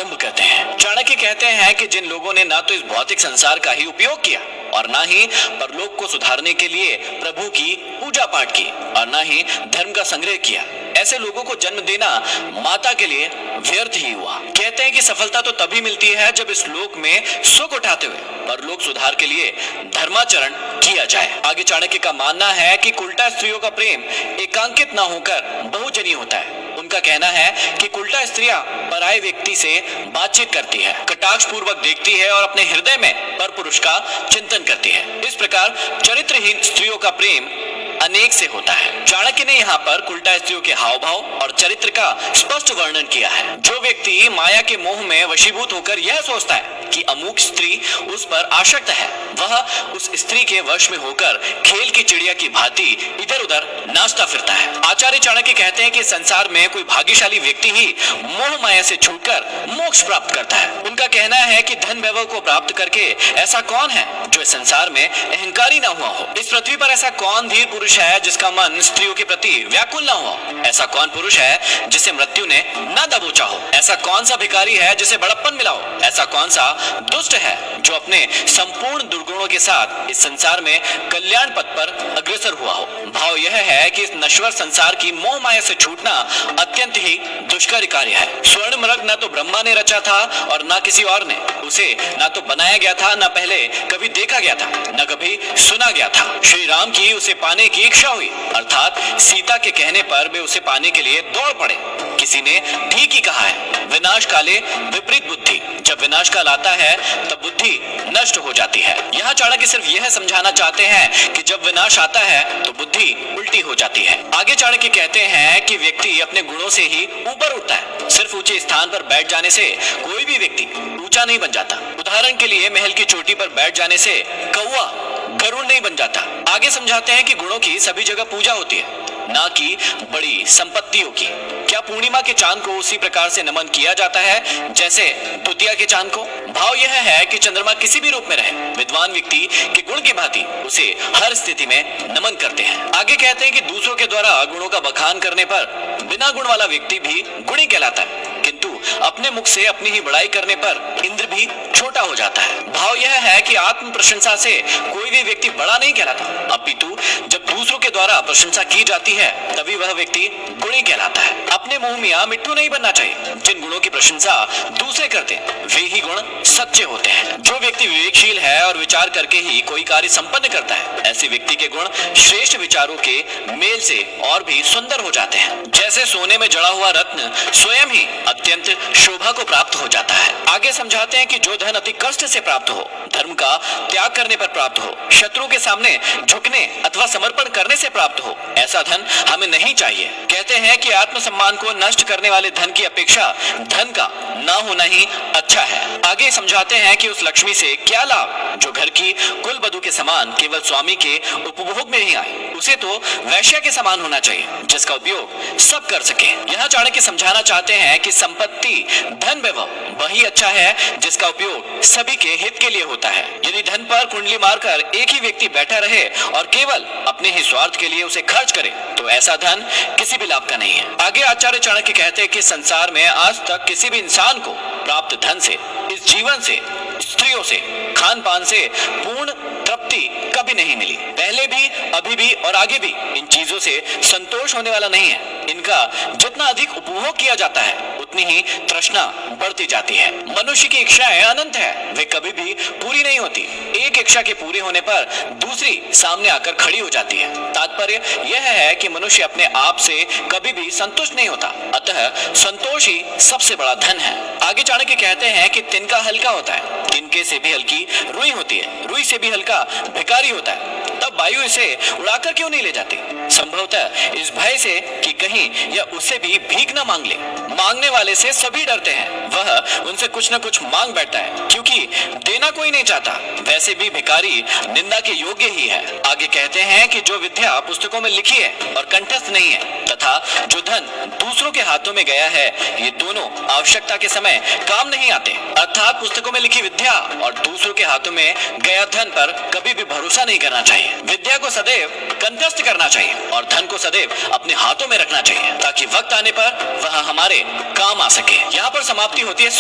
आरंभ करते हैं। चाणक्य कहते हैं कि जिन लोगों ने ना तो इस भौतिक संसार का ही उपयोग किया और ना ही परलोक को सुधारने के लिए प्रभु की पूजा पाठ की और ना ही धर्म का संग्रह किया, ऐसे लोगों को जन्म देना माता के लिए व्यर्थ ही हुआ। कहते हैं कि सफलता तो तभी मिलती है जब इस लोक में सुख उठाते हुए परलोक सुधार के लिए धर्माचरण किया जाए। आगे चाणक्य का मानना है कि कुल्टा स्त्रियों का प्रेम एकांकित ना होकर बहुजनी होता है। उनका कहना है कि कुल्टा स्त्रियां पराये व्यक्ति से बातचीत करती है, कटाक्ष पूर्वक देखती है और अपने हृदय में पर पुरुष का चिंतन करती है। इस प्रकार चरित्रहीन स्त्रियों का प्रेम अनेक से होता है। चाणक्य ने यहाँ पर कुल्टा स्त्रियों के हाव भाव और चरित्र का स्पष्ट वर्णन किया है। जो व्यक्ति माया के मोह में वशीभूत होकर यह सोचता है कि अमुक स्त्री उस पर आसक्त है, वह उस स्त्री के वश में होकर खेल की चिड़िया की भांति इधर उधर नाचता फिरता है। आचार्य चाणक्य कहते हैं कि संसार में कोई भाग्यशाली व्यक्ति ही मोह माया से छूटकर मोक्ष प्राप्त करता है। उनका कहना है कि धन वैभव को प्राप्त करके ऐसा कौन है जो इस संसार में अहंकारी न हुआ हो। इस पृथ्वी पर ऐसा कौन धीर पुरुष है जिसका मन स्त्रियों के प्रति व्याकुल न हो। ऐसा कौन पुरुष है जिसे मृत्यु ने न दबोचा हो। ऐसा कौन सा भिखारी है जिसे बड़प्पन मिला हो। ऐसा कौन सा दुष्ट है जो अपने संपूर्ण दुर्गुणों के साथ इस संसार में कल्याण पथ पर अग्रसर हुआ हो। भाव यह है कि इस नश्वर संसार की मोह माया से छूटना अत्यंत ही दुष्कर कार्य है। स्वर्ण मृग न तो ब्रह्मा ने रचा था और न किसी और ने। उसे न तो बनाया गया था, न पहले कभी देखा गया था, न कभी सुना गया था। श्री राम की उसे पाने की इच्छा हुई, अर्थात सीता के कहने पर वे उसे पाने के लिए दौड़ पड़े। किसी ने ठीक ही कहा है, विनाश काले विपरीत बुद्धि। जब विनाश काल आता है तब बुद्धि नष्ट हो जाती है। यहाँ चाणक्य सिर्फ यह समझाना चाहते हैं कि जब विनाश आता है तो बुद्धि उल्टी हो जाती है। आगे चाणक्य कहते हैं कि व्यक्ति अपने गुणों से ही ऊपर उठता है। सिर्फ ऊंचे स्थान पर बैठ जाने से कोई भी व्यक्ति ऊंचा नहीं बन जाता। उदाहरण के लिए महल की चोटी पर बैठ जाने से कौवा गरुड़ नहीं बन जाता। आगे समझाते हैं कि गुणों की सभी जगह पूजा होती है, ना कि बड़ी संपत्तियों की। क्या पूर्णिमा के चांद को उसी प्रकार से नमन किया जाता है जैसे द्वितीया के चांद को? भाव यह है कि चंद्रमा किसी भी रूप में रहे, विद्वान व्यक्ति के गुण की भांति उसे हर स्थिति में नमन करते हैं। आगे कहते हैं कि दूसरों के द्वारा गुणों का बखान करने पर बिना गुण वाला व्यक्ति भी गुणी कहलाता है, किंतु अपने मुख से अपनी ही बड़ाई करने पर इंद्र भी छोटा हो जाता है। भाव यह है कि आत्म प्रशंसा से कोई भी व्यक्ति बड़ा नहीं कहलाता, अपितु जब दूसरों के द्वारा प्रशंसा की जाती है तभी वह व्यक्ति गुणी कहलाता है। अपने मुंह मियां मिट्टू नहीं बनना चाहिए। जिन गुणों की प्रशंसा दूसरे करते हैं वे ही गुण सच्चे होते हैं। जो व्यक्ति विवेकशील है और विचार करके ही कोई कार्य संपन्न करता है, ऐसे व्यक्ति के गुण श्रेष्ठ विचारों के मेल से और भी सुंदर हो जाते हैं। जैसे सोने में जड़ा हुआ रत्न स्वयं ही अत्यंत शोभा को प्राप्त हो जाता है। आगे समझाते हैं कि जो धन अति कष्ट से प्राप्त हो, धर्म का त्याग करने पर प्राप्त हो, शत्रु के सामने झुकने अथवा समर्पण करने से प्राप्त हो, ऐसा धन हमें नहीं चाहिए। कहते हैं कि आत्मसम्मान को नष्ट करने वाले धन की अपेक्षा धन का ना होना ही अच्छा है। आगे समझाते हैं कि उस लक्ष्मी से क्या लाभ जो घर की कुल वधू के समान केवल स्वामी के उपभोग में ही आए। उसे तो वैश्य के समान होना चाहिए जिसका उपयोग सब कर सके। यहाँ चाणक्य समझाना चाहते हैं कि संपत्ति धन वैभव वही अच्छा है जिसका उपयोग सभी के हित के लिए होता है। यदि धन पर कुंडली मारकर एक ही व्यक्ति बैठा रहे और केवल अपने ही स्वार्थ के लिए उसे खर्च करे तो ऐसा धन किसी भी लाभ का नहीं है। आगे आचार्य चाणक्य कहते हैं कि संसार में आज तक किसी भी इंसान को प्राप्त धन से, इस जीवन से, स्त्रियों से, खान पान से पूर्ण तृप्ति कभी नहीं मिली। पहले भी, अभी भी और आगे भी इन चीजों से संतोष होने वाला नहीं है। इनका जितना अधिक उपभोग किया जाता है उतनी ही तृष्णा बढ़ती जाती है। मनुष्य की इच्छाएं अनंत है, वे कभी भी पूरी नहीं होती। एक इच्छा के पूरे होने पर दूसरी सामने आकर खड़ी हो जाती है। तात्पर्य यह है कि मनुष्य अपने आप से कभी भी संतुष्ट नहीं होता, अतः संतोष ही सबसे बड़ा धन है। आगे चाणक्य कहते हैं कि तिनका हल्का होता है, तिनके से भी हल्की रुई होती है, रुई से भी हल्का भिखारी होता है। तब वायु इसे उड़ाकर क्यों नहीं ले जाती? संभवतः इस भय से कि कहीं यह उससे भी भीख न मांग ले। मांगने वाले से सभी डरते हैं, वह उनसे कुछ न कुछ मांग बैठता है क्योंकि देना कोई नहीं चाहता। वैसे भी भिखारी निंदा के योग्य ही है। आगे कहते हैं कि जो विद्या पुस्तकों में लिखी है और कंठस्थ नहीं है तथा जो धन दूसरों के हाथों में गया है, ये दोनों आवश्यकता के समय काम नहीं आते। अर्थात पुस्तकों में लिखी विद्या और दूसरों के हाथों में गया धन पर कभी भी भरोसा नहीं करना चाहिए। विद्या को सदैव कंठस्थ करना चाहिए और धन को सदैव अपने हाथों में रखना चाहिए ताकि वक्त आने पर वह हमारे काम आ सके। यहाँ पर समाप्ति होती है